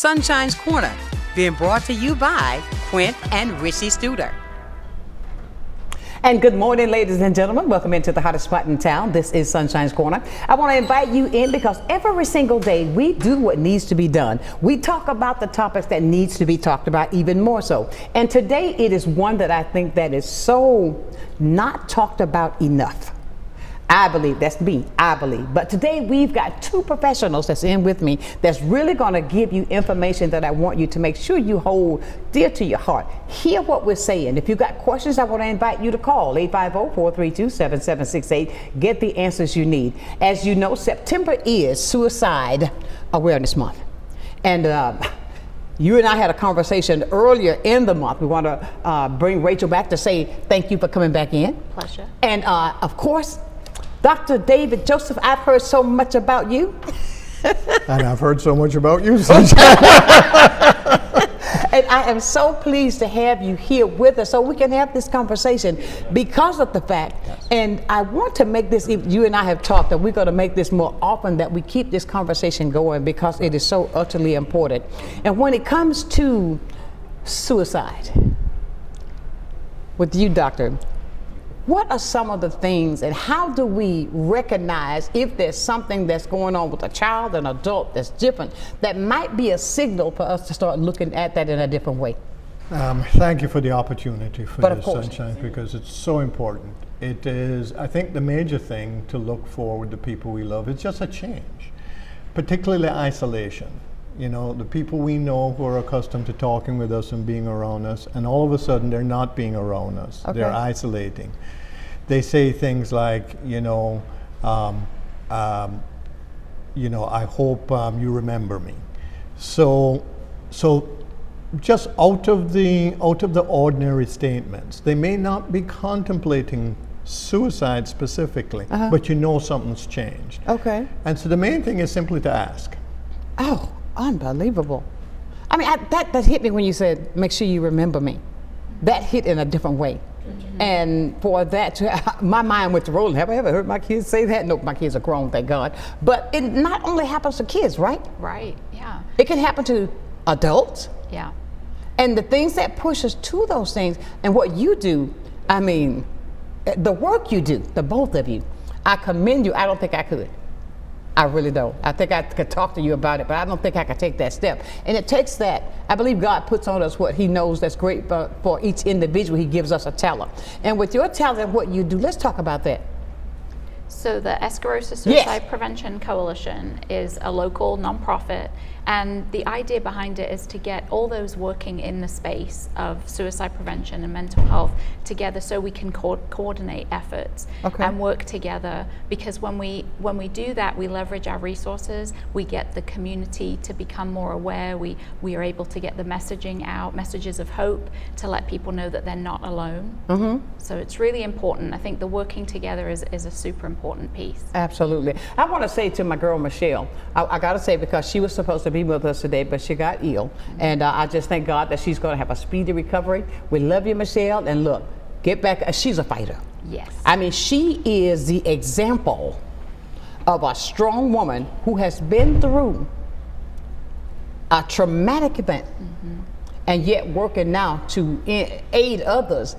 Sunshine's Corner, being brought to you by Quint and Richie Studer. And good morning, ladies and gentlemen. Welcome into the hottest spot in town. This is Sunshine's Corner. I want to invite you in because every single day we do what needs to be done. We talk about the topics that needs to be talked about even more so. And today it is one that I think that is so not talked about enough. I believe, that's me, I believe. But today we've got two professionals that's in with me that's really going to give you information that I want you to make sure you hold dear to your heart. Hear what we're saying. If you've got questions, I want to invite you to call 850-432-7768. Get the answers you need. As you know, September is Suicide Awareness Month. And you and I had a conversation earlier in the month. We want to bring Rachel back to say thank you for coming back in. Pleasure. And of course, Dr. David Joseph, I've heard so much about you. And I've heard so much about you, Sonshine. And I am so pleased to have you here with us so we can have this conversation because of the fact, and I want to make this, you and I have talked that we're going to make this more often, that we keep this conversation going because it is so utterly important. And when it comes to suicide, with you, Doctor, what are some of the things and how do we recognize if there's something that's going on with a child, an adult that's different, that might be a signal for us to start looking at that in a different way? Thank you for the opportunity for this, course, Sonshine, because it's so important. It is, I think the major thing to look for with the people we love is just a change, particularly isolation. You know, the people we know who are accustomed to talking with us and being around us, and all of a sudden they're not being around us. Okay. They're isolating. They say things like, I hope you remember me. So just out of the ordinary statements, they may not be contemplating suicide specifically, but you know something's changed. Okay. And so the main thing is simply to ask. Oh, unbelievable. I mean, that hit me when you said, make sure you remember me. That hit in a different way. Mm-hmm. And for that to, my mind went to rolling. Have I ever heard my kids say that? No, my kids are grown, thank God. But it not only happens to kids, right? Right, yeah. It can happen to adults. Yeah. And the things that push us to those things, and what you do, I mean, the work you do, the both of you, I commend you. I don't think I could. I really don't. I think I could talk to you about it, but I don't think I could take that step. And it takes that. I believe God puts on us what he knows that's great for each individual. He gives us a talent. And with your talent and what you do, let's talk about that. So the Escarosa Suicide Prevention Coalition is a local nonprofit, and the idea behind it is to get all those working in the space of suicide prevention and mental health together so we can coordinate efforts and work together, because when we do that, we leverage our resources, we get the community to become more aware, we are able to get the messaging out, messages of hope, to let people know that they're not alone. Mm-hmm. So it's really important. I think the working together is a super important piece. Absolutely. I want to say to my girl Michelle, I got to say, because she was supposed to be with us today, but she got ill. Mm-hmm. And I just thank God that she's going to have a speedy recovery. We love you, Michelle. And look, get back. She's a fighter. Yes. I mean, she is the example of a strong woman who has been through a traumatic event, and yet working now to aid others,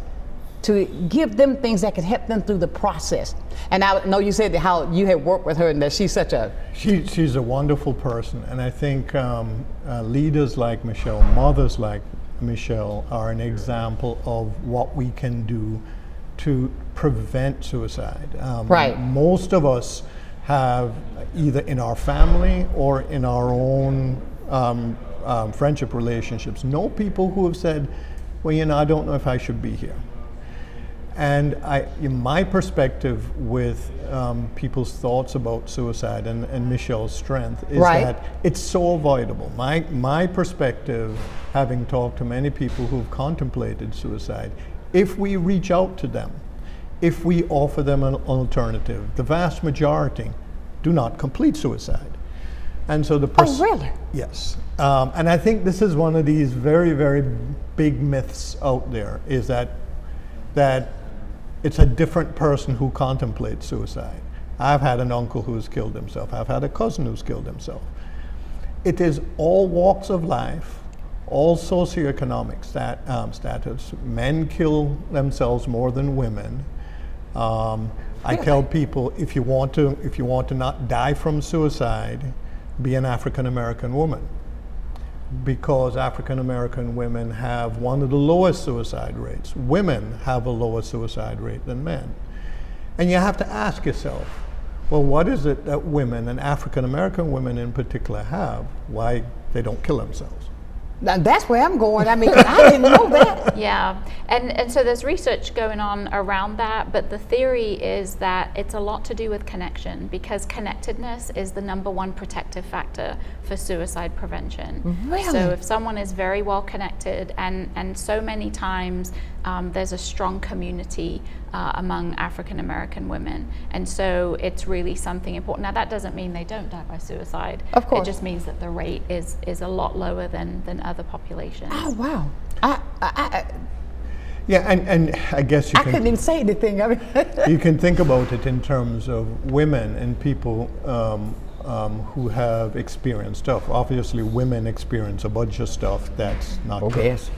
to give them things that can help them through the process. And I know you said how you had worked with her and that she's such a... She's a wonderful person. And I think leaders like Michelle, mothers like Michelle, are an example of what we can do to prevent suicide. Right. Most of us have, either in our family or in our own friendship relationships, know people who have said, well, I don't know if I should be here. And in my perspective with people's thoughts about suicide and Michelle's strength is that it's so avoidable. My perspective, having talked to many people who've contemplated suicide, if we reach out to them, if we offer them an alternative, the vast majority do not complete suicide. And so oh, really? Yes. And I think this is one of these very, very big myths out there, is that it's a different person who contemplates suicide. I've had an uncle who's killed himself. I've had a cousin who's killed himself. it is all walks of life, all socioeconomic status. Men kill themselves more than women. I tell people, if you want to not die from suicide, be an African American woman, because African American women have one of the lowest suicide rates. Women have a lower suicide rate than men. And you have to ask yourself, well, what is it that women, and African American women in particular, have? Why they don't kill themselves? Now, that's where I'm going. I mean, I didn't know that. Yeah, and so there's research going on around that, but the theory is that it's a lot to do with connection, because connectedness is the #1 protective factor for suicide prevention. Really? So if someone is very well connected, and so many times there's a strong community among African American women, and so it's really something important. Now that doesn't mean they don't die by suicide. Of course. It just means that the rate is a lot lower than other populations. Oh, wow. Yeah, and I guess I couldn't even say anything. I mean, you can think about it in terms of women and people who have experienced stuff. Obviously, women experience a bunch of stuff that's not good. yes.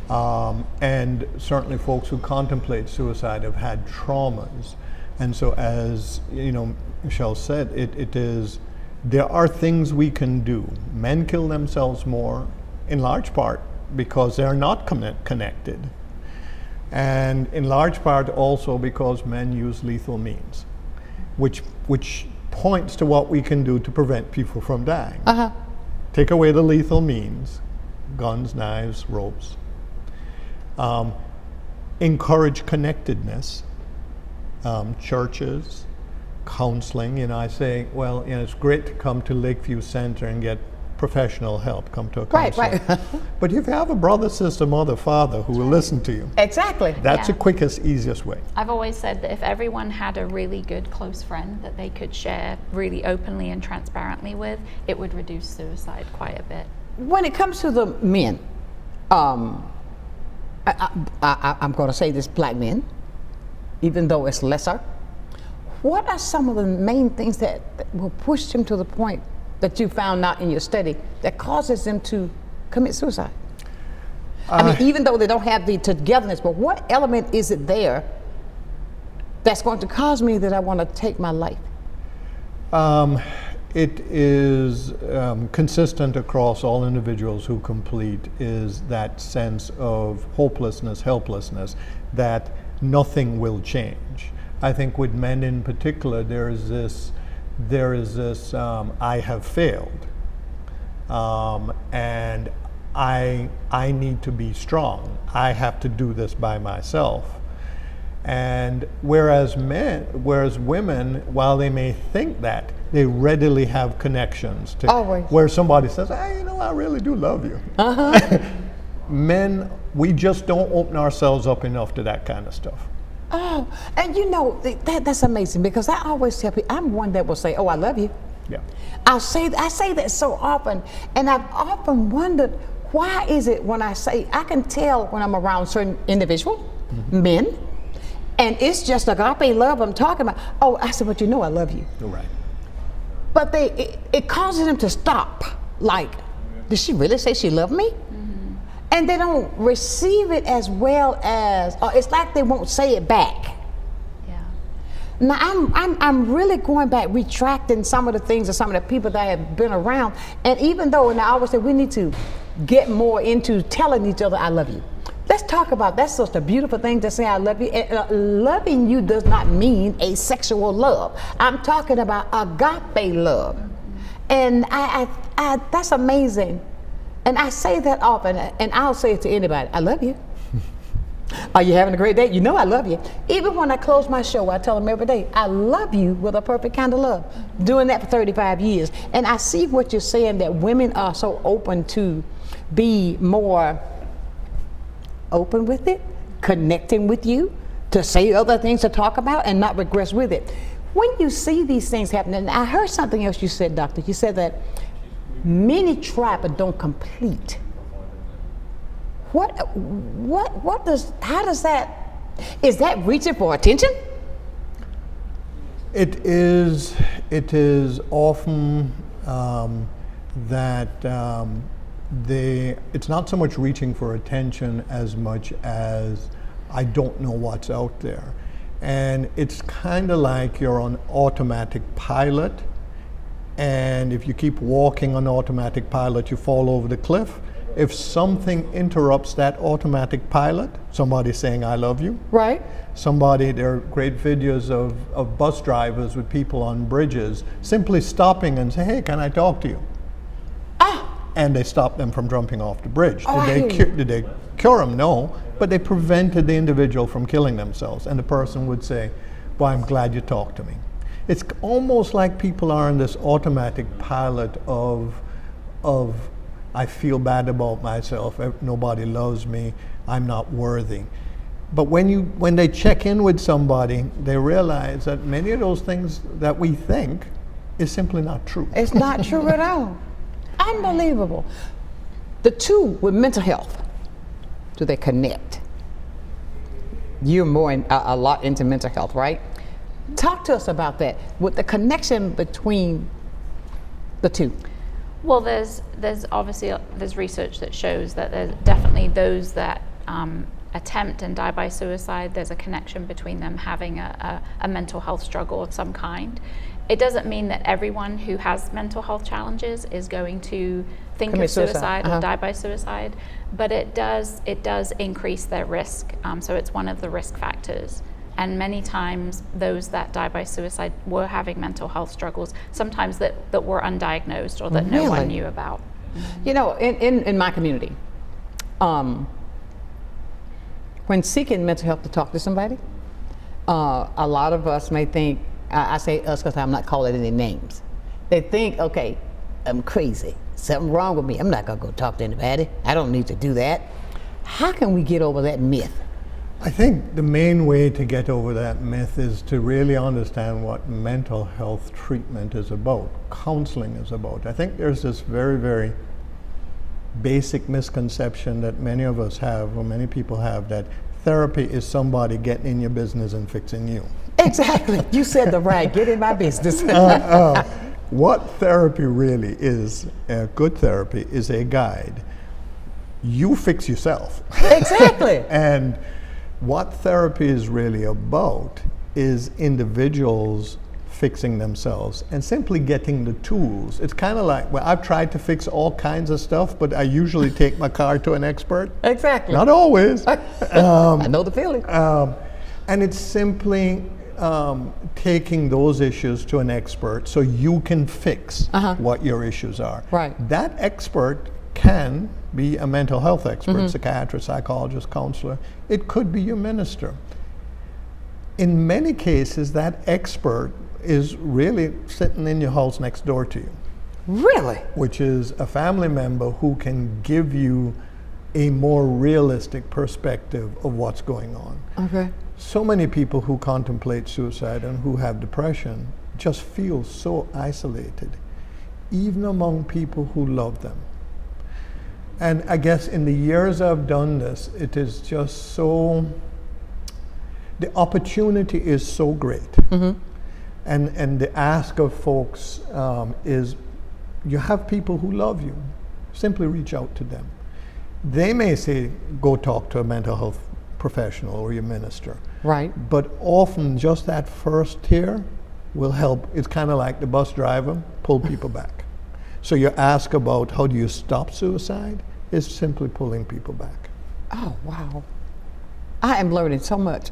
And certainly folks who contemplate suicide have had traumas. And so, as you know, Rachelle said, there are things we can do. Men kill themselves more, in large part, because they're not connected. And in large part also because men use lethal means, which points to what we can do to prevent people from dying. Take away the lethal means, guns, knives, ropes. Encourage connectedness, churches, counseling. You know, I say, well, you know, it's great to come to Lakeview Center and get professional help. Come to a counselor. Right. But if you have a brother, sister, mother, father who will listen to you, Exactly. that's Yeah. the quickest, easiest way. I've always said that if everyone had a really good close friend that they could share really openly and transparently with, it would reduce suicide quite a bit. When it comes to the men, I'm going to say this, black men, even though it's lesser, what are some of the main things that will push them to the point that you found out in your study that causes them to commit suicide? I mean, even though they don't have the togetherness, but what element is it there that's going to cause me that I want to take my life? It is consistent across all individuals who complete is that sense of hopelessness, helplessness, that nothing will change. I think with men in particular, there is this I have failed, and I need to be strong. I have to do this by myself. And whereas women, while they may think that, they readily have connections to Always. where somebody says, hey, you know, I really do love you. Men, we just don't open ourselves up enough to that kind of stuff. Oh, and you know, that's amazing, because I always tell people, I'm one that will say, oh, I love you. Yeah. I say that so often, and I've often wondered, why is it when I can tell when I'm around certain individuals, men, and it's just agape love I'm talking about. Oh, I said, but you know I love you. You're right. But it causes them to stop. Like, did she really say she loved me? And they don't receive it as well as, or it's like they won't say it back. Yeah. Now I'm really going back, retracting some of the things of some of the people that I have been around. And even though, and I always say we need to get more into telling each other I love you. Let's talk about, that's such a beautiful thing to say I love you. And, loving you does not mean a sexual love. I'm talking about agape love. And I that's amazing. And I say that often, and I'll say it to anybody, I love you. Are you having a great day? You know I love you. Even when I close my show, I tell them every day, I love you with a perfect kind of love. Doing that for 35 years. And I see what you're saying, that women are so open to be more open with it, connecting with you, to say other things to talk about and not regress with it. When you see these things happening, I heard something else you said, doctor. You said that many try but don't complete. How does that, is that reaching for attention? It is often that it's not so much reaching for attention as much as I don't know what's out there. And it's kind of like you're on automatic pilot, and if you keep walking on automatic pilot, you fall over the cliff. If something interrupts that automatic pilot, somebody saying I love you, Right. there are great videos of bus drivers with people on bridges simply stopping and say, hey, can I talk to you? And they stop them from jumping off the bridge. Did they cure them? No, but they prevented the individual from killing themselves. And the person would say, well, I'm glad you talked to me. It's almost like people are in this automatic pilot of I feel bad about myself, nobody loves me, I'm not worthy. But when they check in with somebody, they realize that many of those things that we think is simply not true. It's not true at all. Unbelievable. The two with mental health, do they connect? You're more a lot into mental health, right? Talk to us about that, with the connection between the two. Well, there's obviously there's research that shows that there's definitely those that attempt and die by suicide. There's a connection between them having a mental health struggle of some kind. It doesn't mean that everyone who has mental health challenges is going to think Commit of suicide suicide. or die by suicide, but it does increase their risk. So it's one of the risk factors. And many times those that die by suicide were having mental health struggles, sometimes that were undiagnosed or that no one knew about. You know, in my community, when seeking mental health to talk to somebody, a lot of us may think, I say us because I'm not calling any names. They think, okay, I'm crazy, something wrong with me, I'm not gonna go talk to anybody, I don't need to do that. How can we get over that myth? I think the main way to get over that myth is to really understand what mental health treatment is about, counseling is about. I think there's this very, very basic misconception that many of us have, or many people have, that therapy is somebody getting in your business and fixing you. Exactly, you said the right, get in my business. What therapy really is, good therapy, is a guide. You fix yourself. Exactly. And what therapy is really about is individuals fixing themselves and simply getting the tools. It's kind of like, well, I've tried to fix all kinds of stuff, but I usually take my car to an expert. Exactly. Not always. I know the feeling. And it's simply taking those issues to an expert so you can fix what your issues are. Right. That expert can be a mental health expert, psychiatrist, psychologist, counselor. It could be your minister. In many cases, that expert is really sitting in your house next door to you. Really? Which is a family member who can give you a more realistic perspective of what's going on. Okay. So many people who contemplate suicide and who have depression just feel so isolated, even among people who love them. And I guess in the years I've done this, it is just so, the opportunity is so great. And the ask of folks is, you have people who love you, simply reach out to them. They may say, go talk to a mental health professional or your minister. Right. But often just that first tier will help. It's kind of like the bus driver, pull people back. So you ask about how do you stop suicide, is simply pulling people back. Oh, wow. I am learning so much.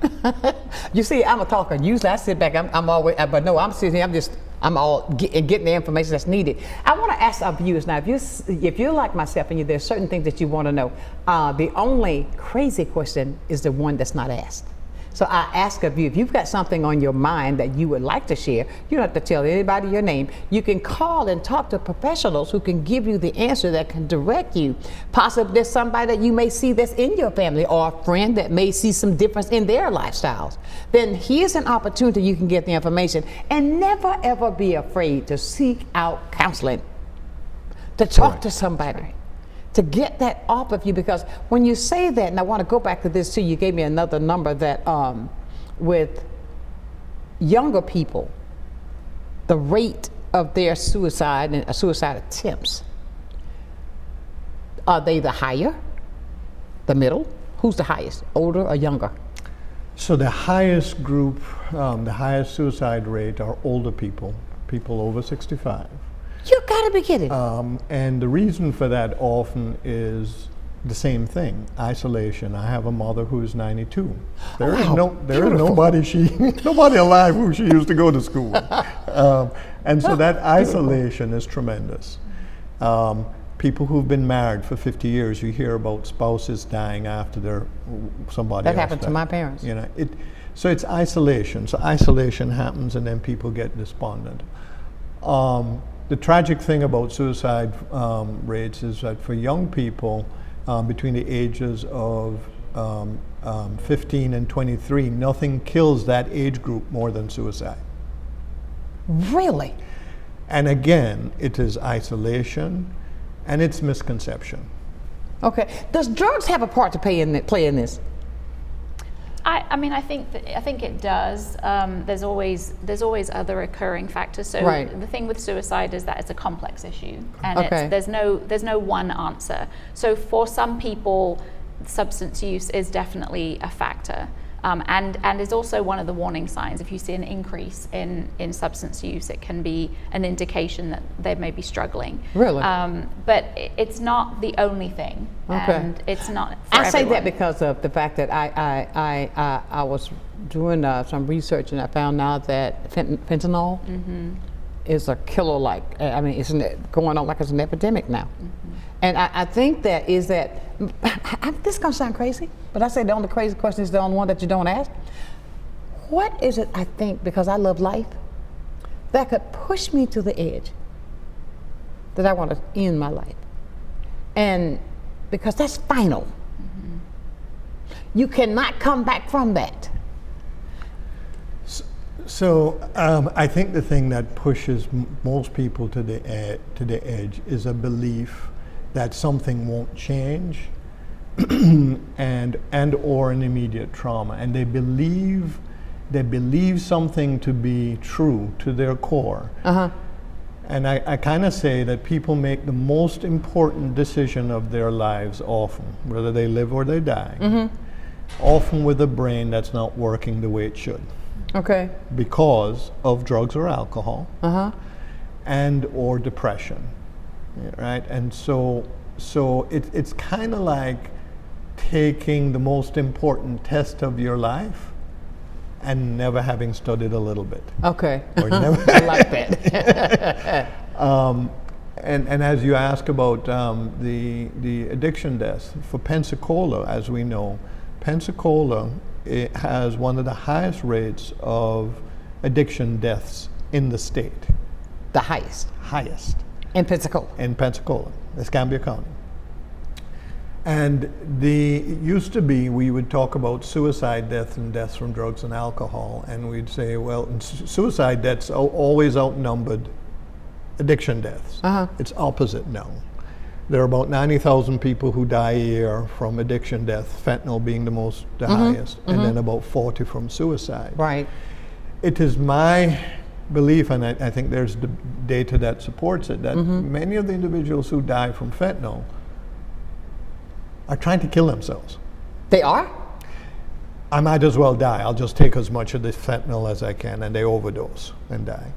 You see, I'm a talker. Usually I sit back, I'm always, but no, I'm sitting here, I'm all getting the information that's needed. I want to ask our viewers now, if you're like myself and there's certain things that you want to know, the only crazy question is the one that's not asked. So I ask of you, if you've got something on your mind that you would like to share, you don't have to tell anybody your name. You can call and talk to professionals who can give you the answer that can direct you. Possibly there's somebody that you may see that's in your family or a friend that may see some difference in their lifestyles. Then here's an opportunity you can get the information, and never ever be afraid to seek out counseling, to talk to somebody, to get that off of you, because when you say that, and I want to go back to this too, you gave me another number that with younger people, the rate of their suicide and suicide attempts Are they the higher, the middle? Who's the highest, older or younger? So the highest group, the highest suicide rate are older people, people over 65. You gotta be kidding. And the reason for that often is the same thing: isolation. I have a mother who is 92. There is nobody alive who she used to go to school with. And so that isolation is tremendous. People who've been married for 50 years, you hear about spouses dying after somebody else that happened to died. my parents. You know, so it's isolation. So isolation happens, and then people get despondent. The tragic thing about suicide rates is that for young people between the ages of 15 and 23, nothing kills that age group more than suicide. Really? And again, it is isolation and it's misconception. Okay. Does drugs have a part to play in this? I mean, I think it does. There's always other occurring factors. So Right. the thing with suicide is that it's a complex issue, and Okay. there's no one answer. So for some people, substance use is definitely a factor, and is also one of the warning signs. If you see an increase in substance use, it can be an indication that they may be struggling. Really? But it's not the only thing, Okay. and it's not for I say everyone. that because of the fact that I was doing some research and I found out that fentanyl is a killer. Like, I mean, it's going on like it's an epidemic now. And I think that is that. This is gonna sound crazy, but I say the only crazy question is the only one that you don't ask. What is it? I think because I love life, that could push me to the edge. That I want to end my life, and because that's final. You cannot come back from that. So I think the thing that pushes most people to the edge is a belief that something won't change, and or an immediate trauma, and they believe something to be true to their core. And I kind of say that people make the most important decision of their lives often, whether they live or they die, often with a brain that's not working the way it should. Okay. Because of drugs or alcohol, and or depression, right? And so it's kind of like taking the most important test of your life and never having studied a little bit. Okay. Or never I like that. And as you ask about the addiction deaths, for Pensacola, as we know, Pensacola, it has one of the highest rates of addiction deaths in the state. The highest. Highest. In Pensacola. In Pensacola, Escambia County. And it used to be, we would talk about suicide deaths and deaths from drugs and alcohol, and we'd say, well, suicide deaths are always outnumbered addiction deaths. It's opposite now. There are about 90,000 people who die a year from addiction death, fentanyl being the highest, and then about 40 from suicide. Right. It is my belief, and I think there's the data that supports it, that many of the individuals who die from fentanyl are trying to kill themselves. They are? I might as well die. I'll just take as much of this fentanyl as I can, and they overdose and die.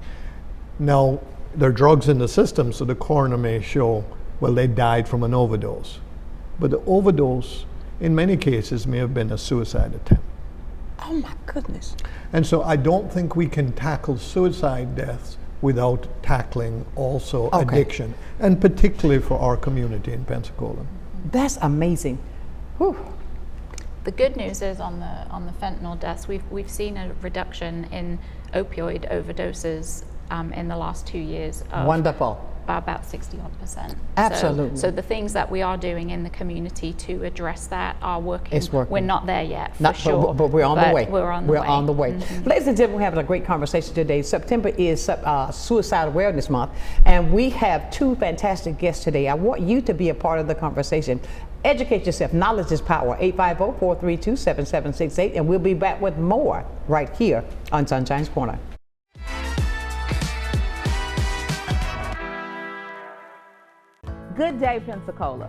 Now, there are drugs in the system, so the coroner may show, well, they died from an overdose. But the overdose, in many cases, may have been a suicide attempt. Oh my goodness. And so I don't think we can tackle suicide deaths without tackling also addiction, and particularly for our community in Pensacola. That's amazing. Whew. The good news is on the fentanyl deaths, we've seen a reduction in opioid overdoses in the last 2 years. Wonderful. By about 60-odd%. Absolutely. So the things that we are doing in the community to address that are working. It's working. We're not there yet, for Not, sure. but we're on the way. We're on the way. We're on the way. Ladies and gentlemen, we're having a great conversation today. September is Suicide Awareness Month, and we have two fantastic guests today. I want you to be a part of the conversation. Educate yourself. Knowledge is power. 850-432-7768, and we'll be back with more right here on Sunshine's Corner. Good day, Pensacola.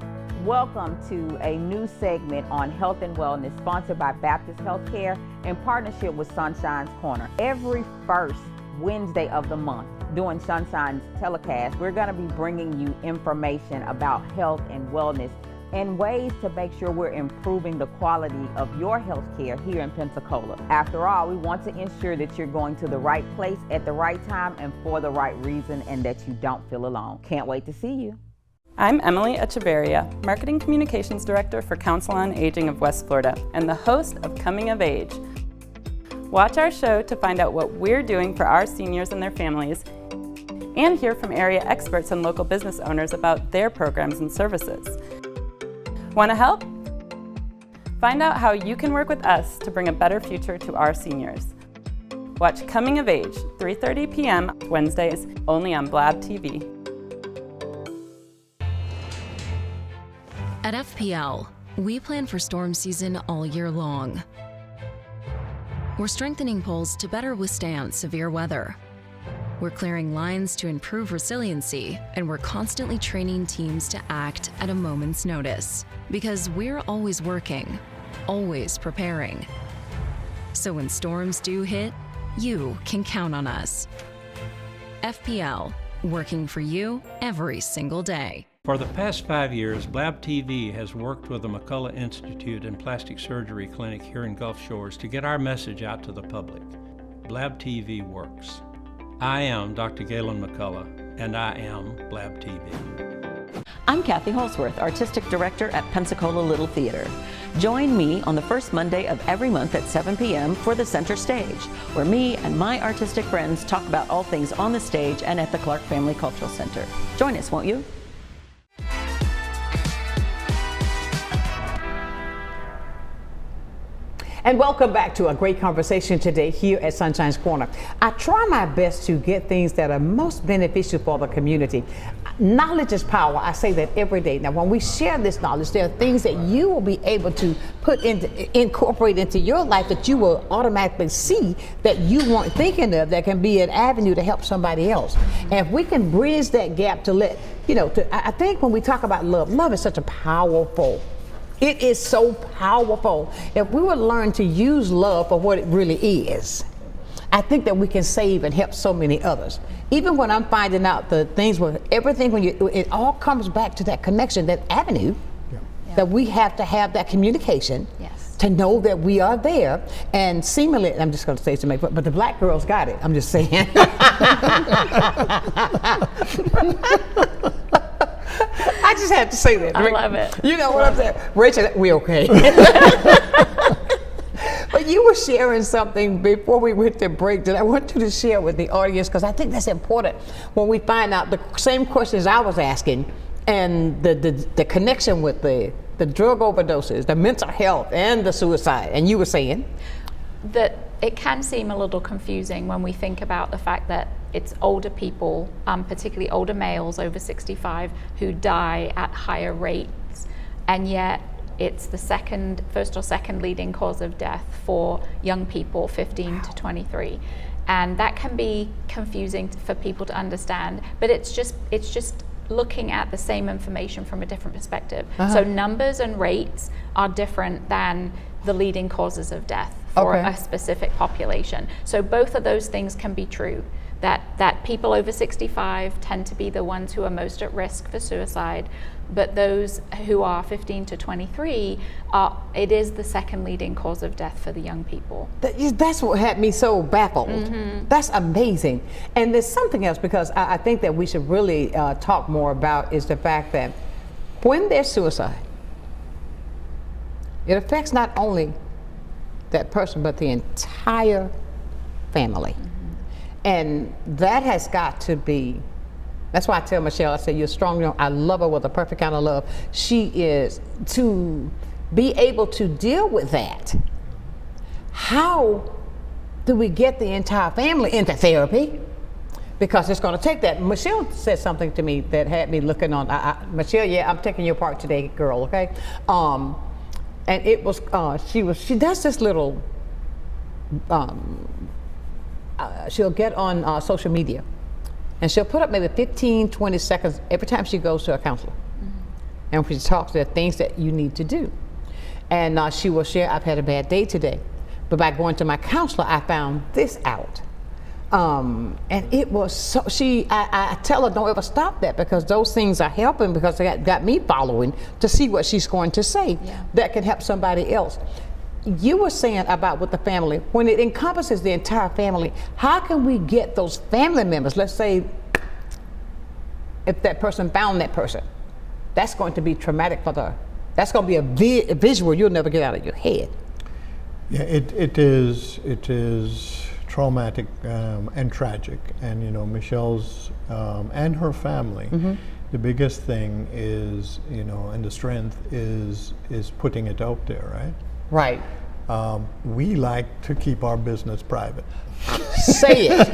Welcome to a new segment on health and wellness sponsored by Baptist Healthcare in partnership with Sonshine's Corner. Every first Wednesday of the month during Sonshine's telecast, we're going to be bringing you information about health and wellness and ways to make sure we're improving the quality of your health care here in Pensacola. After all, we want to ensure that you're going to the right place at the right time and for the right reason, and that you don't feel alone. Can't wait to see you. I'm Emily Echeverria, Marketing Communications Director for Council on Aging of West Florida and the host of Coming of Age. Watch our show to find out what we're doing for our seniors and their families, and hear from area experts and local business owners about their programs and services. Want to help? Find out how you can work with us to bring a better future to our seniors. Watch Coming of Age, 3:30 p.m. Wednesdays, only on Blab TV. At FPL, we plan for storm season all year long. We're strengthening poles to better withstand severe weather. We're clearing lines to improve resiliency, and we're constantly training teams to act at a moment's notice. Because we're always working, always preparing. So when storms do hit, you can count on us. FPL, working for you every single day. For the past 5 years, Blab TV has worked with the McCullough Institute and Plastic Surgery Clinic here in Gulf Shores to get our message out to the public. Blab TV works. I am Dr. Galen McCullough, and I am Blab TV. I'm Kathy Holsworth, Artistic Director at Pensacola Little Theater. Join me on the first Monday of every month at 7 p.m. for the Center Stage, where me and my artistic friends talk about all things on the stage and at the Clark Family Cultural Center. Join us, won't you? And welcome back to a great conversation today here at Sonshine's Corner. I try my best to get things that are most beneficial for the community. Knowledge is power. I say that every day. Now, when we share this knowledge, there are things that you will be able to incorporate into your life that you will automatically see that you weren't thinking of, that can be an avenue to help somebody else. And if we can bridge that gap to let, I think when we talk about love, love is such a powerful. It is so powerful. If we would learn to use love for what it really is, I think that we can save and help so many others. Even when I'm finding out the things with everything, it all comes back to that connection, that avenue, that we have to have that communication to know that we are there. And seemingly, I'm just going to say something, but the black girls got it. I'm just saying. I just had to say that. I love it. You know what I'm saying? Rachel, we okay. But you were sharing something before we went to break that I want you to share with the audience, because I think that's important when we find out the same questions I was asking and the connection with the drug overdoses, the mental health, and the suicide. And you were saying? That it can seem a little confusing when we think about the fact that it's older people, particularly older males over 65, who die at higher rates, and yet it's the first or second leading cause of death for young people 15 to 23. And that can be confusing for people to understand, but it's just looking at the same information from a different perspective. So numbers and rates are different than the leading causes of death for a specific population. So both of those things can be true, that people over 65 tend to be the ones who are most at risk for suicide, but those who are 15 to 23, it is the second leading cause of death for the young people. That's what had me so baffled. That's amazing. And there's something else, because I think that we should really talk more about is the fact that when there's suicide, it affects not only that person, but the entire family. And that has got to be, that's why I tell Michelle, I say, you're strong, I love her with a perfect kind of love. She is, to be able to deal with that. How do we get the entire family into therapy? Because it's going to take that. Michelle said something to me that had me looking on. Michelle, I'm taking your part today, girl, okay? And it was, she does this little, she'll get on social media and she'll put up maybe 15, 20 seconds every time she goes to a counselor. And when she talks, there are things that you need to do. And she will share, I've had a bad day today. But by going to my counselor, I found this out. And it was so, I tell her, don't ever stop that, because those things are helping, because they got me following to see what she's going to say that can help somebody else. You were saying about with the family, when it encompasses the entire family, how can we get those family members, let's say, if that person found that person, that's going to be traumatic for them. That's going to be a visual you'll never get out of your head. Yeah, it is traumatic and tragic, and you know, Michelle's and her family. The biggest thing is, you know, and the strength is putting it out there, right? Right. We like to keep our business private. Say it.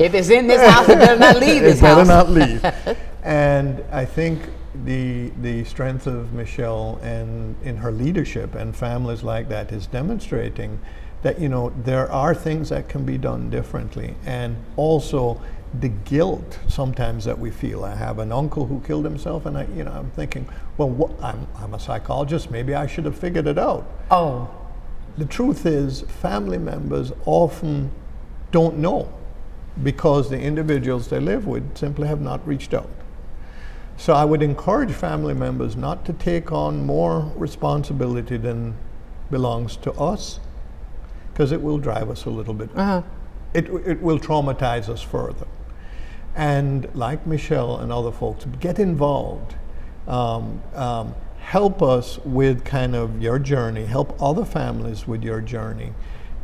If it's in this house, it better not leave this house. It better not leave. And I think the strength of Michelle and in her leadership and families like that is demonstrating that, you know, there are things that can be done differently, and also the guilt sometimes that we feel. I have an uncle who killed himself, and I'm thinking, well, I'm a psychologist, maybe I should have figured it out. Oh. The truth is, family members often don't know, because the individuals they live with simply have not reached out. So I would encourage family members not to take on more responsibility than belongs to us, because it will drive us a little bit. It will traumatize us further. And like Michelle and other folks, get involved. Help us with kind of your journey, help other families with your journey,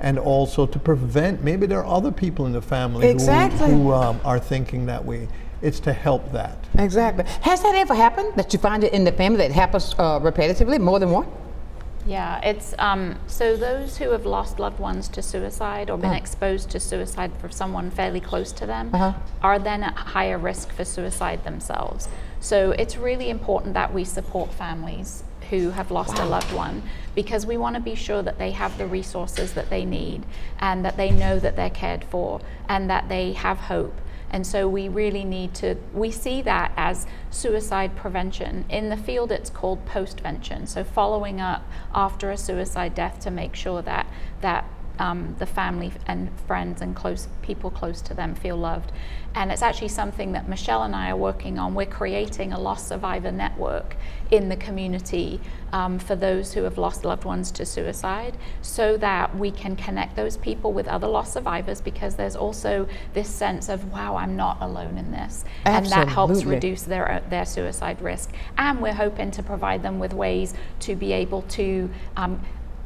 and also to prevent, maybe there are other people in the family who are thinking that way. It's to help that. Exactly. Has that ever happened, that you find it in the family, that happens repetitively, more than one? Yeah, it's so those who have lost loved ones to suicide or been exposed to suicide for someone fairly close to them are then at higher risk for suicide themselves. So it's really important that we support families who have lost a loved one, because we want to be sure that they have the resources that they need, and that they know that they're cared for, and that they have hope. And so we really need to, we see that as suicide prevention. In the field, it's called postvention. So following up after a suicide death to make sure that the family and friends and people close to them feel loved. And it's actually something that Michelle and I are working on. We're creating a loss survivor network in the community for those who have lost loved ones to suicide, so that we can connect those people with other loss survivors, because there's also this sense of, wow, I'm not alone in this. Absolutely. And that helps reduce their suicide risk. And we're hoping to provide them with ways to be able to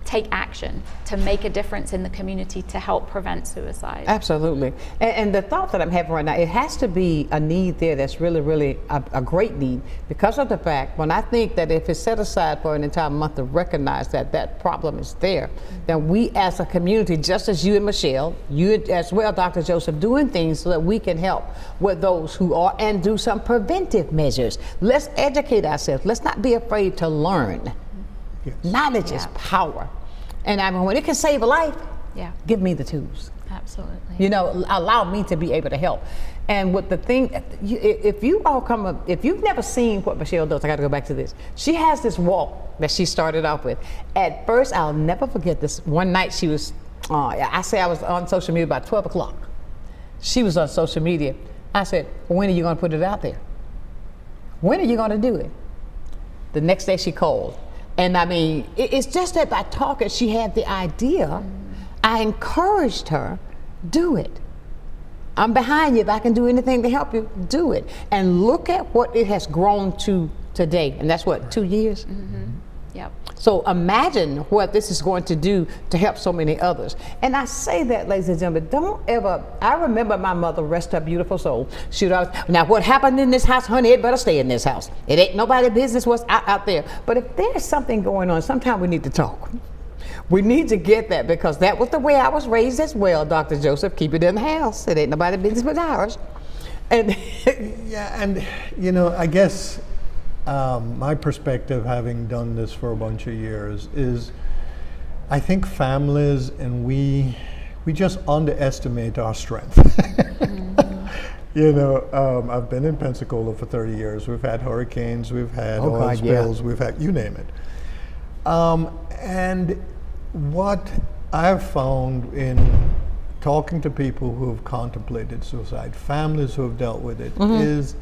take action to make a difference in the community to help prevent suicide. Absolutely. And the thought that I'm having right now, it has to be a need there that's really, really a great need, because of the fact, when I think that if it's set aside for an entire month to recognize that that problem is there, then we as a community, just as you and Michelle, you as well, Dr. Joseph, doing things so that we can help with those who are, and do some preventive measures. Let's educate ourselves. Let's not be afraid to learn. Yes. Knowledge is power. And I mean, when it can save a life, give me the tools. Absolutely. You know, allow me to be able to help. And with the thing, if you've never seen what Michelle does, I got to go back to this. She has this walk that she started off with. At first, I'll never forget this. One night she was, I was on social media about 12 o'clock. She was on social media. I said, when are you going to put it out there? When are you going to do it? The next day she called. And I mean, it's just that by talking, she had the idea. I encouraged her, do it. I'm behind you. If I can do anything to help you, do it. And look at what it has grown to today. And that's what, 2 years? Yep. So imagine what this is going to do to help so many others. And I say that, ladies and gentlemen, don't ever, I remember my mother, rest her beautiful soul, she would always, now what happened in this house, honey, it better stay in this house. It ain't nobody's business what's out there. But if there's something going on, sometimes we need to talk. We need to get that, because that was the way I was raised as well, Dr. Joseph, keep it in the house. It ain't nobody's business but ours. And yeah, and you know, I guess my perspective, having done this for a bunch of years, is I think families and we just underestimate our strength. I've been in Pensacola for 30 years. We've had hurricanes, we've had oil God, spills, we've had, you name it. And what I've found in talking to people who have contemplated suicide, families who have dealt with it, is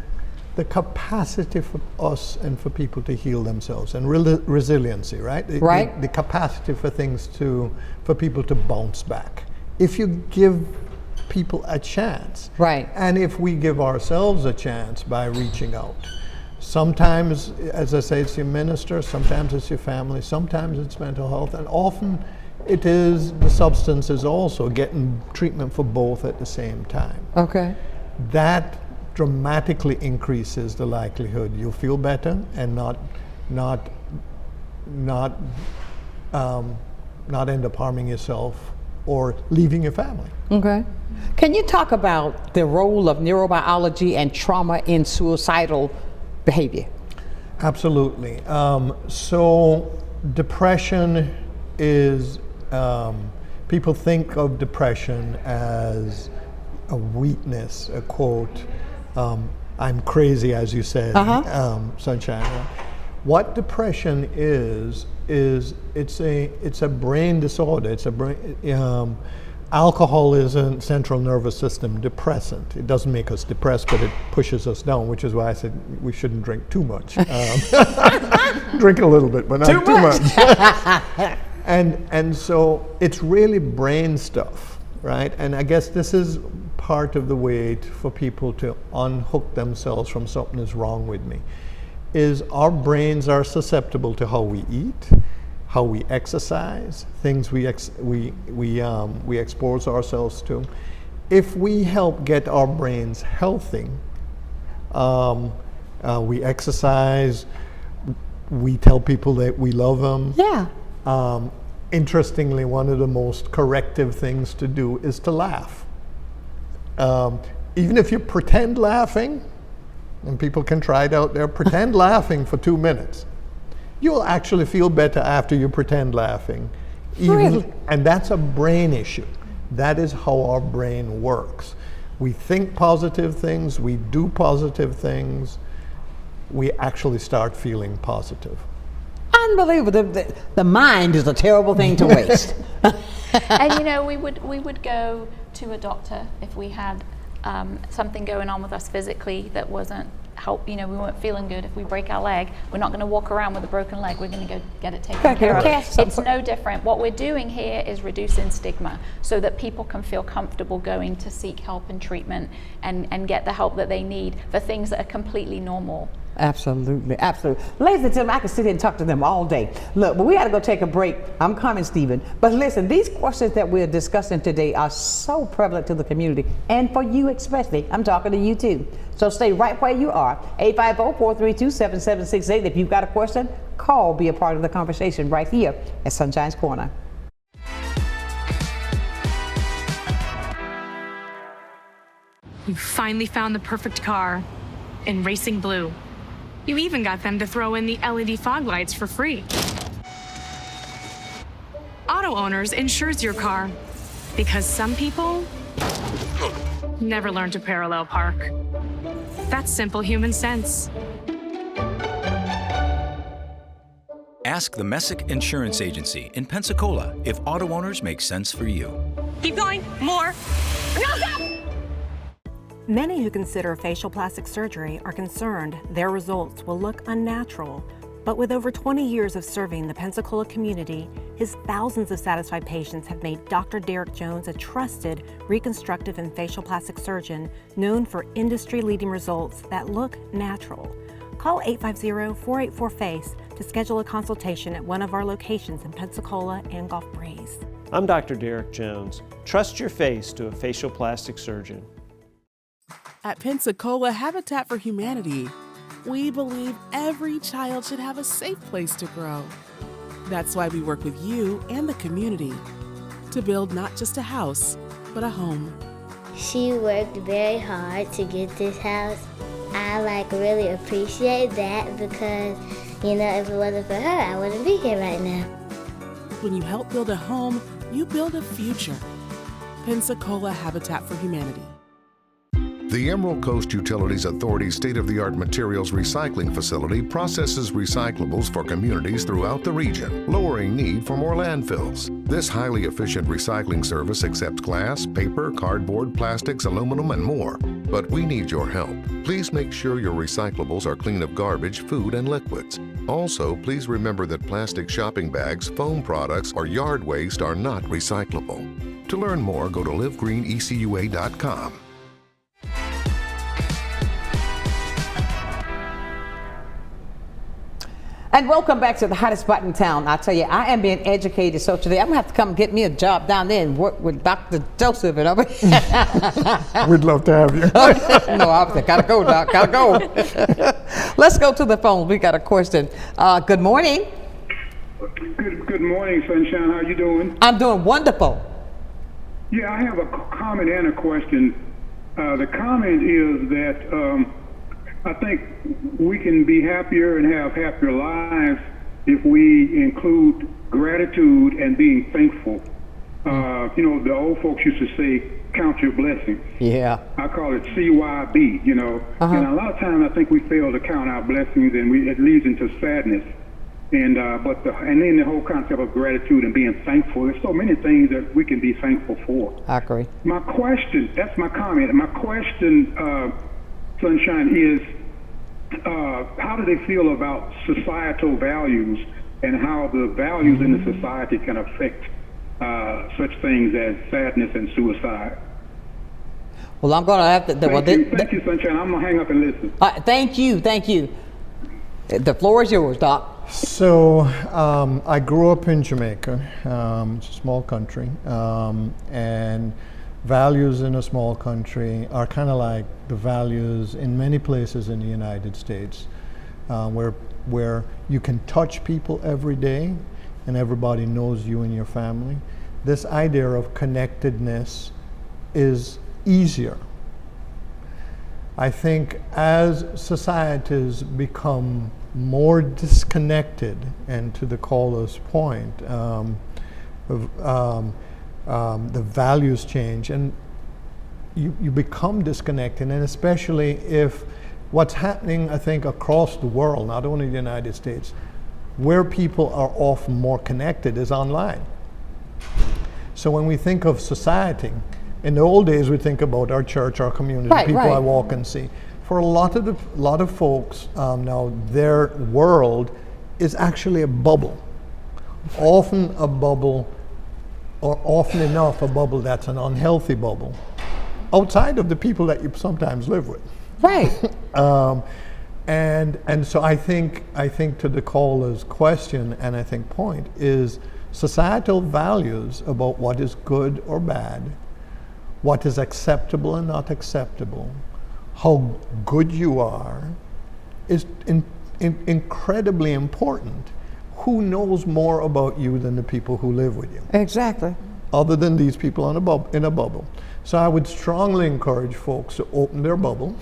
the capacity for us and for people to heal themselves, and resiliency, right? The capacity for for people to bounce back. If you give people a chance. Right. And if we give ourselves a chance by reaching out. Sometimes, as I say, it's your minister, sometimes it's your family, sometimes it's mental health, and often it is the substances also, getting treatment for both at the same time. Okay. That dramatically increases the likelihood you'll feel better and not end up harming yourself or leaving your family. Okay. Can you talk about the role of neurobiology and trauma in suicidal behavior? Absolutely. So depression is, people think of depression as a weakness, a quote, I'm crazy, as you said, Sonshine. What depression is it's a brain disorder. It's a brain. Alcohol is a central nervous system depressant. It doesn't make us depressed, but it pushes us down, which is why I said we shouldn't drink too much. Drink a little bit, but not too much. And so it's really brain stuff, right? And I guess this is part of the way for people to unhook themselves from something is wrong with me. Is our brains are susceptible to how we eat, how we exercise, things we expose ourselves to. If we help get our brains healthy, we exercise, we tell people that we love them. Yeah. Interestingly, one of the most corrective things to do is to laugh. Even if you pretend laughing, and people can try it out there, pretend laughing for 2 minutes. You'll actually feel better after you pretend laughing. Really? And that's a brain issue. That is how our brain works. We think positive things, we do positive things, we actually start feeling positive. Unbelievable. The mind is a terrible thing to waste. And we would go to a doctor if we had something going on with us physically that wasn't we weren't feeling good. If we break our leg, we're not going to walk around with a broken leg. We're going to go get it taken care of. It's no different. What we're doing here is reducing stigma so that people can feel comfortable going to seek help and treatment and get the help that they need for things that are completely normal. Absolutely, absolutely. Ladies and gentlemen, I can sit here and talk to them all day. Look, but we got to go take a break. I'm coming, Stephen. But listen, these questions that we're discussing today are so prevalent to the community, and for you especially. I'm talking to you too. So stay right where you are. 850-432-7768. If you've got a question, call, be a part of the conversation right here at Sunshine's Corner. You finally found the perfect car in Racing Blue. You even got them to throw in the LED fog lights for free. Auto Owners insures your car because some people never learn to parallel park. That's simple human sense. Ask the Messick Insurance Agency in Pensacola if Auto Owners make sense for you. Keep going, more. No, stop! Many who consider facial plastic surgery are concerned their results will look unnatural. But with over 20 years of serving the Pensacola community, his thousands of satisfied patients have made Dr. Derek Jones a trusted reconstructive and facial plastic surgeon known for industry-leading results that look natural. Call 850-484-FACE to schedule a consultation at one of our locations in Pensacola and Gulf Breeze. I'm Dr. Derek Jones. Trust your face to a facial plastic surgeon. At Pensacola Habitat for Humanity, we believe every child should have a safe place to grow. That's why we work with you and the community to build not just a house, but a home. She worked very hard to get this house. I really appreciate that because, if it wasn't for her, I wouldn't be here right now. When you help build a home, you build a future. Pensacola Habitat for Humanity. The Emerald Coast Utilities Authority's state-of-the-art materials recycling facility processes recyclables for communities throughout the region, lowering need for more landfills. This highly efficient recycling service accepts glass, paper, cardboard, plastics, aluminum, and more. But we need your help. Please make sure your recyclables are clean of garbage, food, and liquids. Also, please remember that plastic shopping bags, foam products, or yard waste are not recyclable. To learn more, go to livegreenecua.com. And welcome back to the hottest spot in town. I tell you, I am being educated, so today I'm gonna have to come get me a job down there and work with Dr. Joseph and over. We'd love to have you. No, I gotta go, Doc. Gotta go. Let's go to the phone. We got a question. Good morning. Good morning, Sunshine. How you doing? I'm doing wonderful. Yeah, I have a comment and a question. The comment is that I think we can be happier and have happier lives if we include gratitude and being thankful. You know, the old folks used to say, count your blessings. Yeah. I call it CYB, you know. And a lot of times I think we fail to count our blessings, and it leads into sadness. And and then the whole concept of gratitude and being thankful. There's so many things that we can be thankful for. I agree. My question, that's my comment. My question, Sunshine, is how do they feel about societal values and how the values in the society can affect such things as sadness and suicide? Well, I'm going to have to. Thank you, Sunshine. I'm going to hang up and listen. Thank you. The floor is yours, Doc. So I grew up in Jamaica. It's a small country, and values in a small country are kind of like the values in many places in the United States, where you can touch people every day and everybody knows you and your family. This idea of connectedness is easier. I think as societies become more disconnected, and to the caller's point, the values change and you become disconnected, and especially if what's happening, I think, across the world, not only the United States, where people are often more connected is online. So when we think of society, in the old days we think about our church, our community, people I walk and see. For a lot of folks now, their world is actually a bubble. Often a bubble, or often enough a bubble that's an unhealthy bubble, outside of the people that you sometimes live with. Right. And so I think to the caller's question, and I think point, is societal values about what is good or bad, what is acceptable and not acceptable, how good you are, is incredibly important. Who knows more about you than the people who live with you? Exactly. Other than these people in a bubble. So I would strongly encourage folks to open their bubble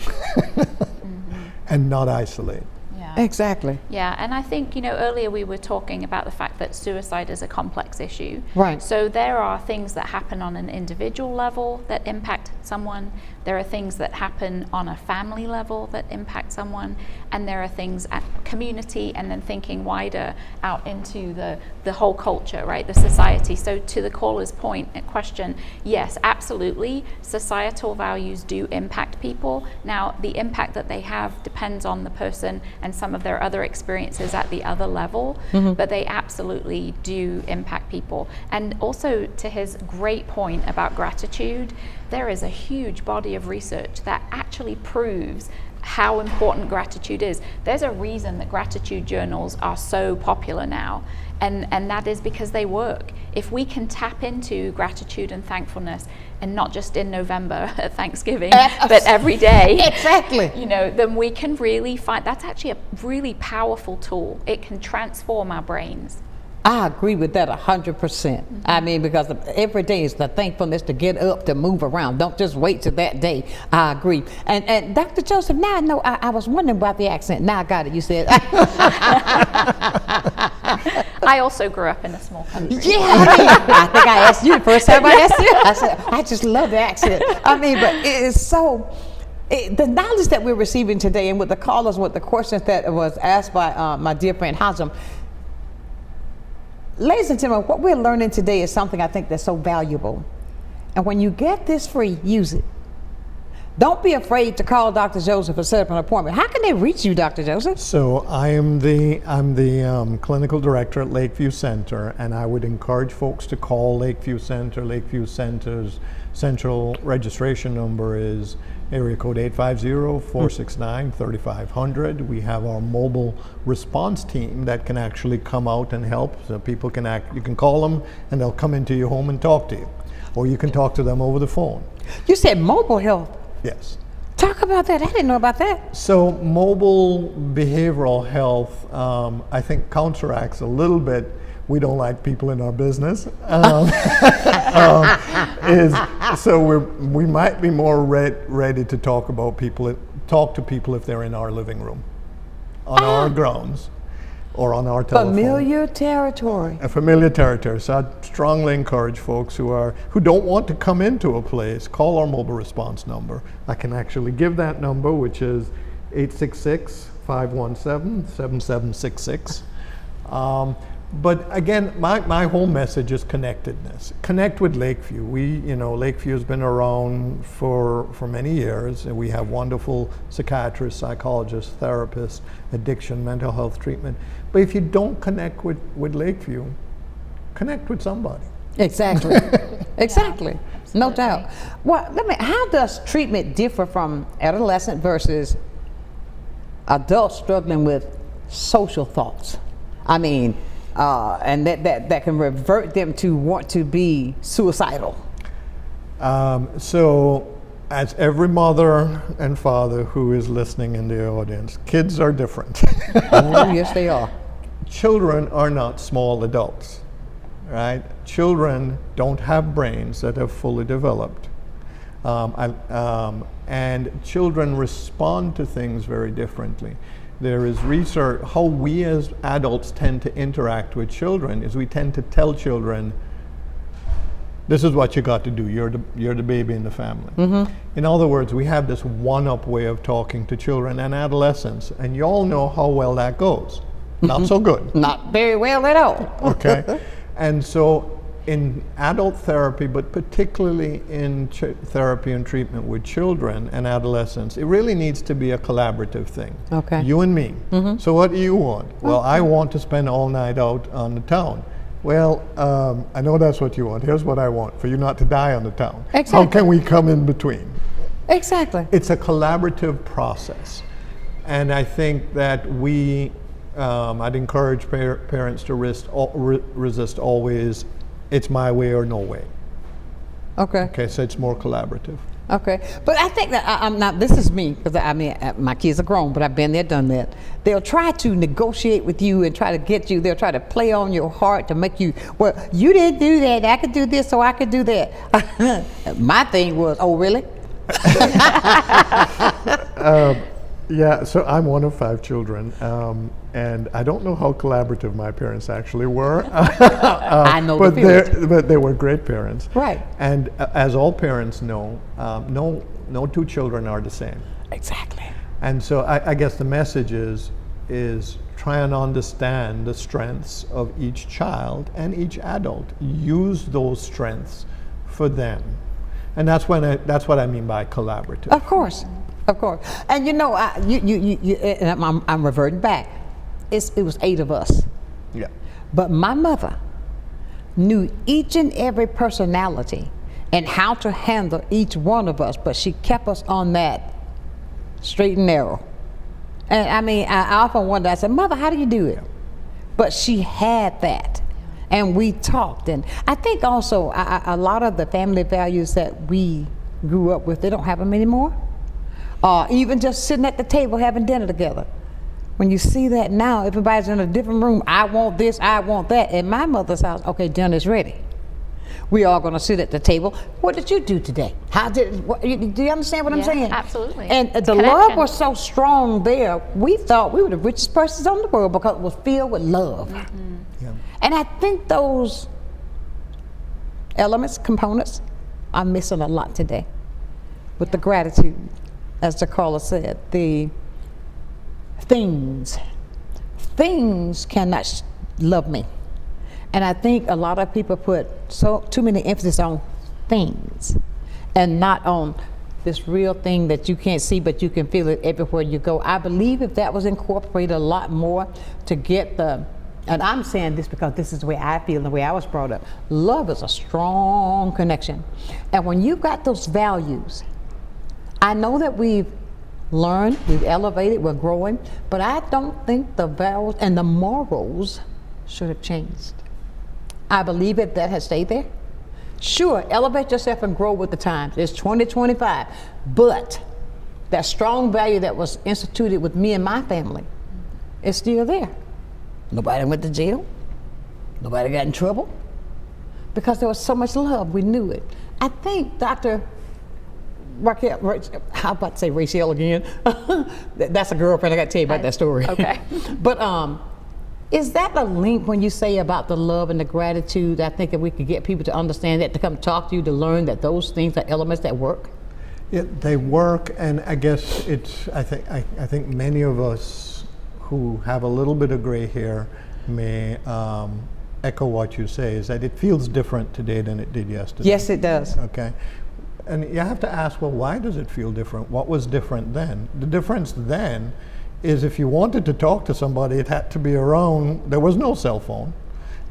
and not isolate. Yeah. Exactly. Yeah, and I think, earlier we were talking about the fact that suicide is a complex issue. Right. So there are things that happen on an individual level that impact someone. There are things that happen on a family level that impact someone, and there are things at community, and then thinking wider out into the whole culture, right, the society. So to the caller's point and question, yes, absolutely, societal values do impact people. Now, the impact that they have depends on the person and some of their other experiences at the other level, but they absolutely do impact people. And also, to his great point about gratitude, there is a huge body of research that actually proves how important gratitude is. There's a reason that gratitude journals are so popular now, and that is because they work. If we can tap into gratitude and thankfulness, and not just in November at Thanksgiving, but every day, exactly, then we can really find, that's actually a really powerful tool. It can transform our brains. I agree with that 100%. I mean, because every day is the thankfulness to get up, to move around. Don't just wait till that day. I agree. And Dr. Joseph, now I know, I was wondering about the accent. Now I got it, you said. I also grew up in a small country. Yeah, I think I asked you the first time I asked you. I said, I just love the accent. I mean, but it is so, The knowledge that we're receiving today, and with the callers, with the questions that was asked by my dear friend Hazem, ladies and gentlemen, what we're learning today is something I think that's so valuable. And when you get this free, use it. Don't be afraid to call Dr. Joseph or set up an appointment. How can they reach you, Dr. Joseph? So I'm the clinical director at Lakeview Center, and I would encourage folks to call Lakeview Center. Lakeview Center's central registration number is area code 850-469-3500. We have our mobile response team that can actually come out and help. So people can you can call them and they'll come into your home and talk to you. Or you can talk to them over the phone. You said mobile health. Yes. Talk about that. I didn't know about that. So mobile behavioral health, I think counteracts a little bit. We don't like people in our business. So we might be more ready to talk to people if they're in our living room, on our grounds, or on our telephone. Familiar territory. A familiar territory. So I strongly encourage folks who don't want to come into a place, call our mobile response number. I can actually give that number, which is 866-517-7766. But again, my whole message is connectedness. Connect with Lakeview. Lakeview has been around for many years, and we have wonderful psychiatrists, psychologists, therapists, addiction, mental health treatment. But if you don't connect with Lakeview, connect with somebody. Exactly. Exactly. No doubt. Well, how does treatment differ from adolescent versus adults struggling with social thoughts? I mean, and that can revert them to want to be suicidal. So, as every mother and father who is listening in the audience, kids are different. Oh, yes, they are. Children are not small adults, right? Children don't have brains that have fully developed. And children respond to things very differently. There is research, how we as adults tend to interact with children is we tend to tell children, this is what you got to do, you're the baby in the family. Mm-hmm. In other words, we have this one-up way of talking to children and adolescents, and you all know how well that goes. Not so good. Not very well at all. Okay. And so in adult therapy, but particularly in therapy and treatment with children and adolescents, it really needs to be a collaborative thing. Okay. You and me. Mm-hmm. So what do you want? Well, I want to spend all night out on the town. Well, I know that's what you want. Here's what I want, for you not to die on the town. Exactly. How can we come in between? Exactly. It's a collaborative process. And I think that I'd encourage parents to resist always, it's my way or no way. Okay. Okay, so it's more collaborative. Okay, but I think that I'm not, this is me, because my kids are grown, but I've been there, done that. They'll try to negotiate with you and try to get you, they'll try to play on your heart to make you, well, you didn't do that, I could do this, so I could do that. My thing was, oh, really? Yeah, so I'm one of 5 children, and I don't know how collaborative my parents actually were. I know but they were great parents. Right. And as all parents know, no 2 children are the same. Exactly. And so I guess the message is try and understand the strengths of each child and each adult. Use those strengths for them. And that's what I mean by collaborative. Of course. Of course. And I'm reverting back. It was 8 of us. Yeah. But my mother knew each and every personality and how to handle each one of us, but she kept us on that straight and narrow. And I mean, I often wonder, I said, Mother, how do you do it? But she had that. And we talked. And I think also a lot of the family values that we grew up with, they don't have them anymore. Even just sitting at the table having dinner together. When you see that now, everybody's in a different room. I want this, I want that. In my mother's house, okay, dinner's ready. We are going to sit at the table. What did you do today? Do you understand what I'm saying? Absolutely. And the love was so strong there. We thought we were the richest persons on the world because it was filled with love. Mm-hmm. Yeah. And I think those elements, components, are missing a lot today with the gratitude as the caller said, the things cannot love me. And I think a lot of people put too many emphasis on things and not on this real thing that you can't see, but you can feel it everywhere you go. I believe if that was incorporated a lot more to get and I'm saying this because this is the way I feel and the way I was brought up. Love is a strong connection. And when you've got those values, I know that we've learned, we've elevated, we're growing, but I don't think the values and the morals should have changed. I believe that has stayed there. Sure, elevate yourself and grow with the times. It's 2025, but that strong value that was instituted with me and my family is still there. Nobody went to jail. Nobody got in trouble because there was so much love. We knew it. I think Dr. Rachelle, how about to say Rachelle again? That's a girlfriend. I got to tell you about that story. Okay. But is that a link when you say about the love and the gratitude? I think if we could get people to understand that, to come talk to you, to learn that those things are elements that work. Yeah, they work, and I guess I think many of us who have a little bit of gray hair may echo what you say, is that it feels different today than it did yesterday. Yes, it does. Okay. And you have to ask, well, why does it feel different? What was different then? The difference then is if you wanted to talk to somebody, it had to be around. There was no cell phone.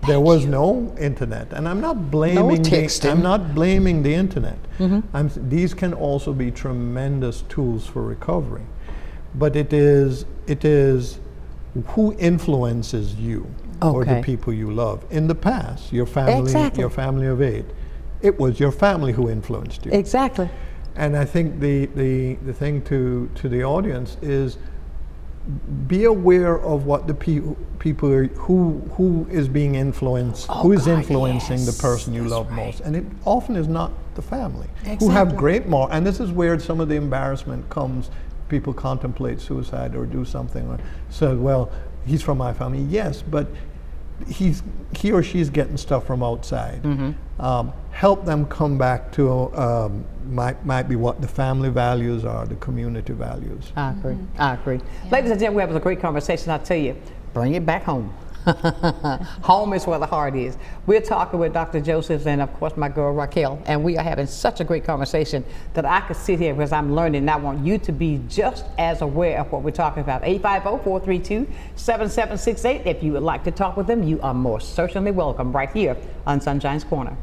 There was no internet. And I'm not blaming I'm not blaming the internet. Mm-hmm. These can also be tremendous tools for recovery. But it is who influences you or the people you love. In the past, your family of 8, it was your family who influenced you. Exactly. And I think the thing to the audience is be aware of what the people are, who is being influenced, who is influencing the person you love most. And it often is not the family, who have great and this is where some of the embarrassment comes. People contemplate suicide or do something, or say, well, he's from my family. Yes, but he or she's getting stuff from outside. Mm-hmm. Help them come back to might be what the family values are, the community values. I agree. Mm-hmm. I agree. Yeah. Ladies and gentlemen, we have a great conversation. I tell you, bring it back home. Home is where the heart is. We're talking with Dr. Joseph and, of course, my girl Rachelle, and we are having such a great conversation that I could sit here because I'm learning, and I want you to be just as aware of what we're talking about. 850-432-7768. If you would like to talk with them, you are most certainly welcome right here on Sunshine's Corner.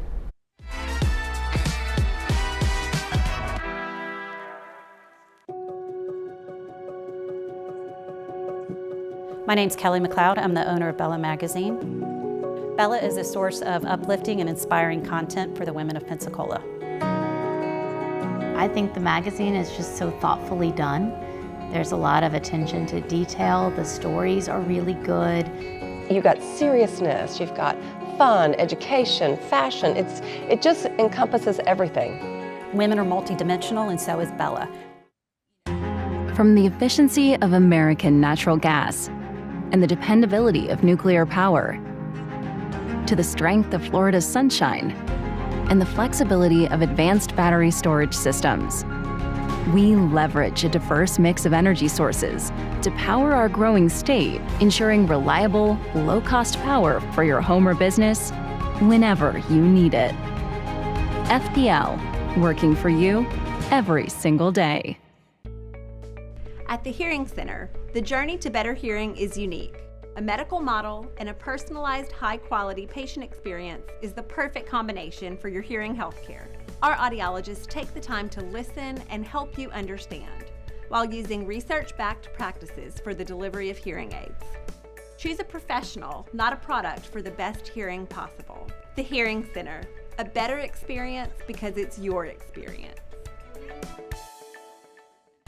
My name's Kelly McLeod. I'm the owner of Bella Magazine. Bella is a source of uplifting and inspiring content for the women of Pensacola. I think the magazine is just so thoughtfully done. There's a lot of attention to detail. The stories are really good. You've got seriousness, you've got fun, education, fashion. It just encompasses everything. Women are multidimensional, and so is Bella. From the efficiency of American natural gas and the dependability of nuclear power, to the strength of Florida's sunshine and the flexibility of advanced battery storage systems, we leverage a diverse mix of energy sources to power our growing state, ensuring reliable, low-cost power for your home or business whenever you need it. FPL, working for you every single day. At the Hearing Center, the journey to better hearing is unique. A medical model and a personalized, high-quality patient experience is the perfect combination for your hearing health care. Our audiologists take the time to listen and help you understand, while using research-backed practices for the delivery of hearing aids. Choose a professional, not a product, for the best hearing possible. The Hearing Center, a better experience because it's your experience.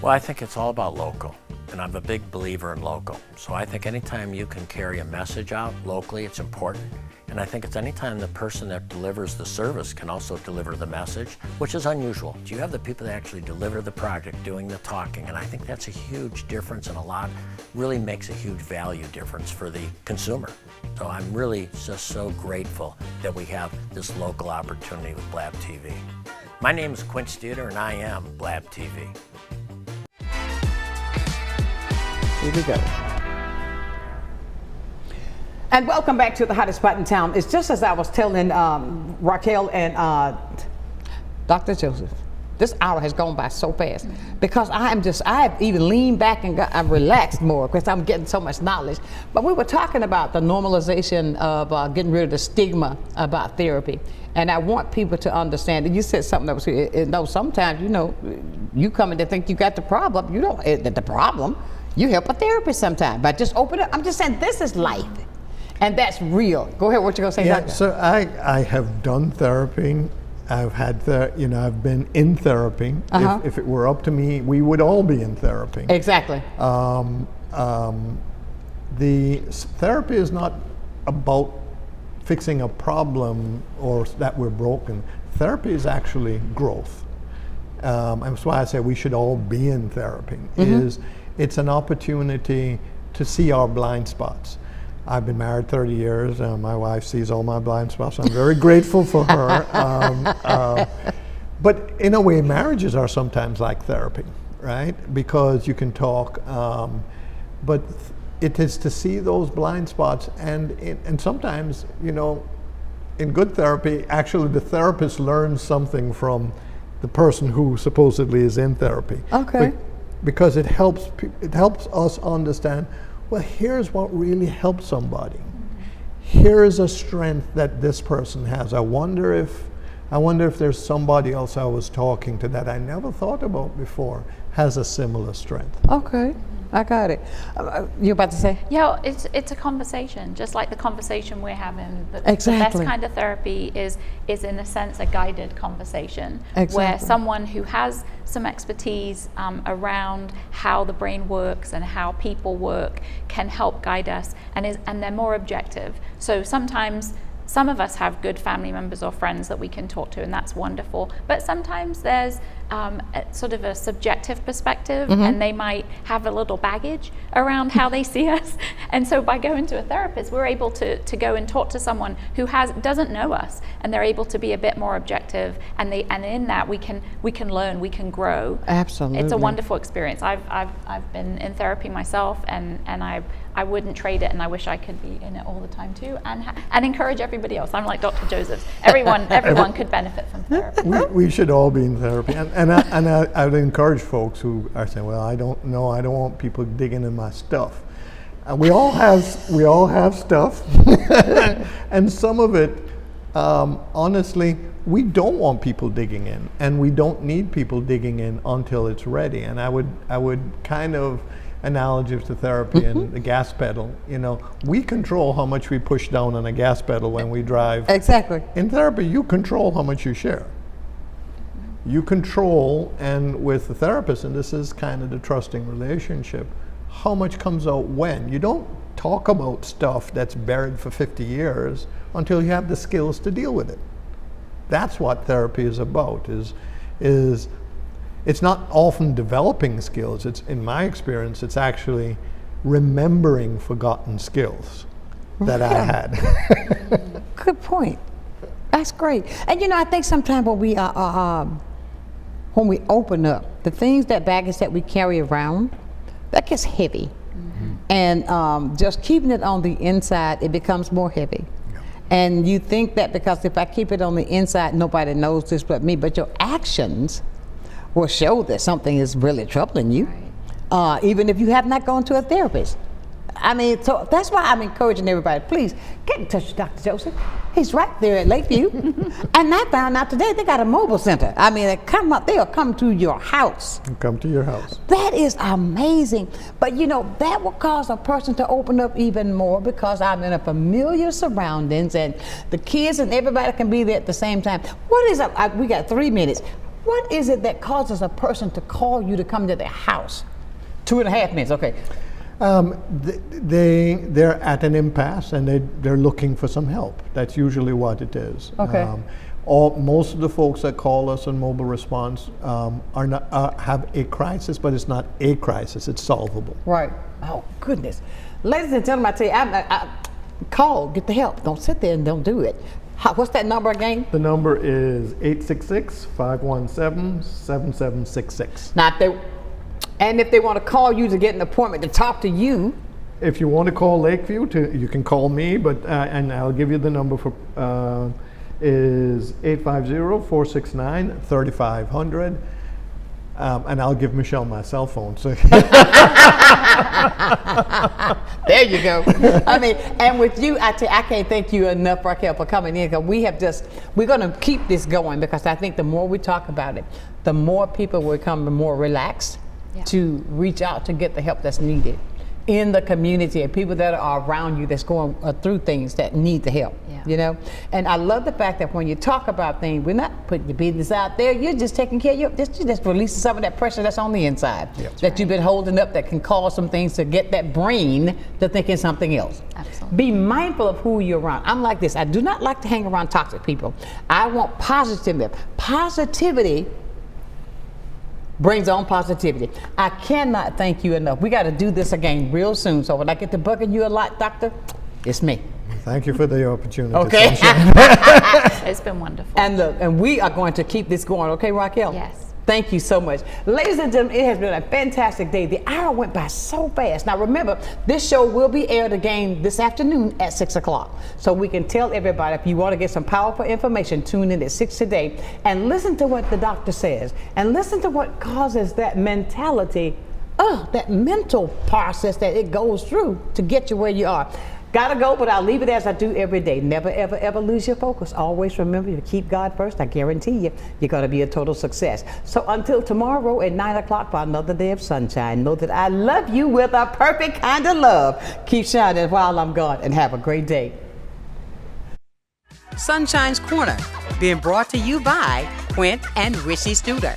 Well, I think it's all about local, and I'm a big believer in local. So I think anytime you can carry a message out locally, it's important. And I think it's anytime the person that delivers the service can also deliver the message, which is unusual. You have the people that actually deliver the project doing the talking, and I think that's a huge difference, and really makes a huge value difference for the consumer. So I'm really just so grateful that we have this local opportunity with Blab TV. My name is Quint Studer, and I am Blab TV. Here we go. And welcome back to the hottest spot in town. It's just as I was telling Raquel and Dr. Joseph, this hour has gone by so fast because I've even leaned back and I've relaxed more because I'm getting so much knowledge. But we were talking about the normalization of getting rid of the stigma about therapy. And I want people to understand, and you said something that was, sometimes, you come in to think you got the problem. You don't, the problem, you help a therapist sometimes. But just open it, I'm just saying this is life. And that's real. Go ahead, what you gonna say? Yeah, Doctor? so I have done therapy. I've had I've been in therapy. If it were up to me, we would all be in therapy. Exactly. The therapy is not about fixing a problem or that we're broken. Therapy is actually growth. That's why I say we should all be in therapy. It's an opportunity to see our blind spots. I've been married 30 years. My wife sees all my blind spots. I'm very grateful for her. But in a way, marriages are sometimes like therapy, right? Because you can talk, but it is to see those blind spots. And sometimes, in good therapy, actually the therapist learns something from the person who supposedly is in therapy. Okay. Because it helps us understand, well, here's what really helps somebody. Here is a strength that this person has. I wonder if there's somebody else I was talking to that I never thought about before has a similar strength. Okay, I got it. You about to say? Yeah, it's a conversation, just like the conversation we're having. Exactly. The best kind of therapy is in a sense a guided conversation, where someone who has some expertise around how the brain works and how people work can help guide us, and they're more objective. So sometimes some of us have good family members or friends that we can talk to, and that's wonderful. But sometimes there's sort of a subjective perspective, and they might have a little baggage around how they see us. And so by going to a therapist, we're able to go and talk to someone who doesn't know us, and they're able to be a bit more objective. And in that we can learn, we can grow. Absolutely, it's a wonderful experience. I've been in therapy myself, and I wouldn't trade it, and I wish I could be in it all the time too, and encourage everybody else. I'm like Dr. Joseph. Everyone could benefit from therapy. We should all be in therapy, and I would encourage folks who are saying, "Well, I don't know. I don't want people digging in my stuff." We all have stuff, and some of it, honestly, we don't want people digging in, and we don't need people digging in until it's ready. And I would kind of analogy to therapy and the gas pedal. We control how much we push down on a gas pedal when we drive. Exactly. In therapy, you control how much you share. You control, and with the therapist, and this is kind of the trusting relationship, how much comes out when. You don't talk about stuff that's buried for 50 years until you have the skills to deal with it. That's what therapy is about, is it's not often developing skills. It's, in my experience, it's actually remembering forgotten skills that I had. Good point. That's great. And I think sometimes when we open up, the things, that baggage that we carry around, that gets heavy. And just keeping it on the inside, it becomes more heavy. And you think that because if I keep it on the inside, nobody knows this but me, but your actions will show that something is really troubling you, even if you have not gone to a therapist. So that's why I'm encouraging everybody, please get in touch with Dr. Joseph. He's right there at Lakeview. And I found out today they got a mobile center. They'll come to your house. Come to your house. That is amazing. But that will cause a person to open up even more because I'm in a familiar surroundings and the kids and everybody can be there at the same time. What is it? We got 3 minutes. What is it that causes a person to call you to come to their house? 2.5 minutes, okay. They're at an impasse and they're looking for some help. That's usually what it is. Okay. Most of the folks that call us on mobile response have a crisis, but it's not a crisis, it's solvable. Right. Oh, goodness. Ladies and gentlemen, I tell you, call, get the help. Don't sit there and don't do it. What's that number again? The number is 866-517-7766. Now, And if they want to call you to get an appointment to talk to you, if you want to call Lakeview, you can call me, but and I'll give you the number for is 850-469-3500. And I'll give Michelle my cell phone. So there you go. I mean, and with you, I can't thank you enough, Raquel, for coming in, because we're going to keep this going, because I think the more we talk about it, the more people will become more relaxed to reach out to get the help that's needed in the community, and people that are around you that's going through things that need the help, you know? And I love the fact that when you talk about things, we're not putting your business out there, you're just taking care of you're just releasing some of that pressure that's on the inside, that you've been holding up, that can cause some things to get that brain to thinking something else. Absolutely. Be mindful of who you're around. I'm like this, I do not like to hang around toxic people. I want positivity. Positivity brings on positivity. I cannot thank you enough. We got to do this again real soon. So when I get to bugging you a lot, Doctor, it's me. Thank you for the opportunity. Okay. It's been wonderful. And we are going to keep this going. Okay, Raquel? Yes. Thank you so much. Ladies and gentlemen, it has been a fantastic day. The hour went by so fast. Now remember, this show will be aired again this afternoon at 6 o'clock. So we can tell everybody, if you want to get some powerful information, tune in at 6 today and listen to what the doctor says. And listen to what causes that mentality, that mental process that it goes through to get you where you are. Gotta go, but I'll leave it as I do every day. Never, ever, ever lose your focus. Always remember to keep God first. I guarantee you're gonna be a total success. So until tomorrow at 9 o'clock for another day of sunshine, know that I love you with a perfect kind of love. Keep shining while I'm gone, and have a great day. Sunshine's Corner, being brought to you by Quint and Richie Studer.